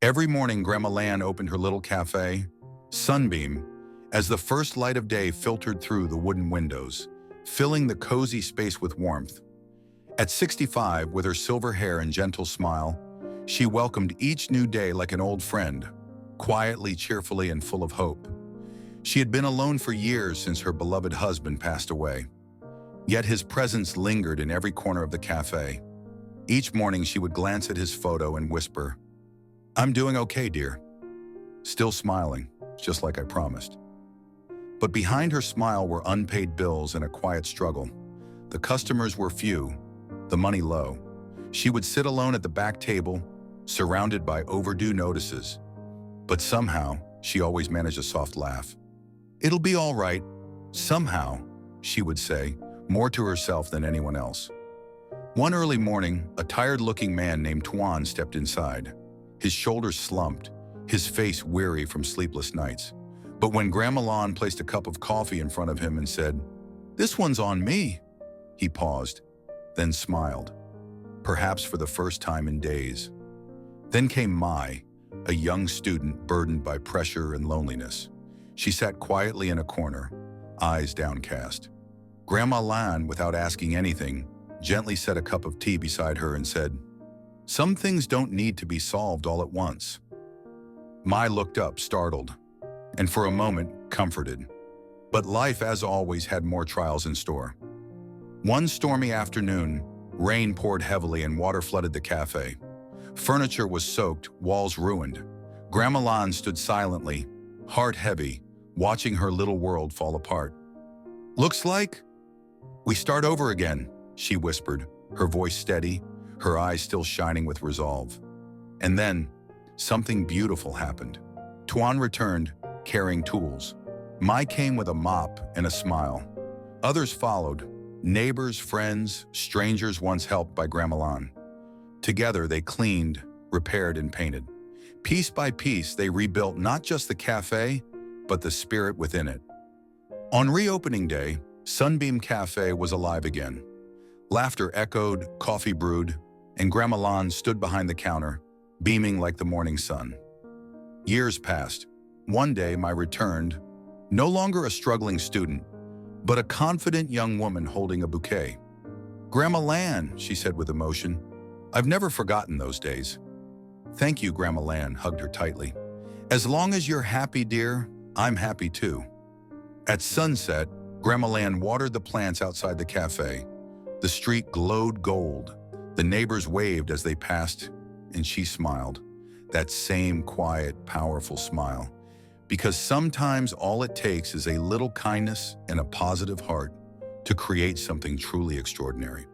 Every morning, Grandma Lan opened her little cafe, Sunbeam, as the first light of day filtered through the wooden windows, filling the cozy space with warmth. At 65, with her silver hair and gentle smile, she welcomed each new day like an old friend, quietly, cheerfully, and full of hope. She had been alone for years since her beloved husband passed away, yet his presence lingered in every corner of the cafe. Each morning she would glance at his photo and whisper, "I'm doing okay, dear." Still smiling, just like I promised. But behind her smile were unpaid bills and a quiet struggle. The customers were few, the money low. She would sit alone at the back table, surrounded by overdue notices. But somehow, she always managed a soft laugh. "It'll be all right. Somehow," she would say, more to herself than anyone else. One early morning, a tired-looking man named Tuan stepped inside. His shoulders slumped, his face weary from sleepless nights. But when Grandma Lan placed a cup of coffee in front of him and said, "This one's on me," he paused, then smiled, perhaps for the first time in days. Then came Mai, a young student burdened by pressure and loneliness. She sat quietly in a corner, eyes downcast. Grandma Lan, without asking anything, gently set a cup of tea beside her and said, "Some things don't need to be solved all at once." Mai looked up, startled, and for a moment, comforted. But life, as always, had more trials in store. One stormy afternoon, rain poured heavily and water flooded the cafe. Furniture was soaked, walls ruined. Grandma Lan stood silently, heart heavy, watching her little world fall apart. "Looks like we start over again," she whispered, her voice steady, her eyes still shining with resolve. And then, something beautiful happened. Tuan returned, carrying tools. Mai came with a mop and a smile. Others followed, neighbors, friends, strangers once helped by Grandma Lan. Together they cleaned, repaired, and painted. Piece by piece, they rebuilt not just the cafe, but the spirit within it. On reopening day, Sunbeam Cafe was alive again. Laughter echoed, coffee brewed, and Grandma Lan stood behind the counter, beaming like the morning sun. Years passed. One day, Mai returned, no longer a struggling student, but a confident young woman holding a bouquet. "Grandma Lan," she said with emotion, "I've never forgotten those days." "Thank you," Grandma Lan hugged her tightly. "As long as you're happy, dear, I'm happy too." At sunset, Grandma Lan watered the plants outside the cafe. The street glowed gold. The neighbors waved as they passed, and she smiled. That same quiet, powerful smile. Because sometimes all it takes is a little kindness and a positive heart to create something truly extraordinary.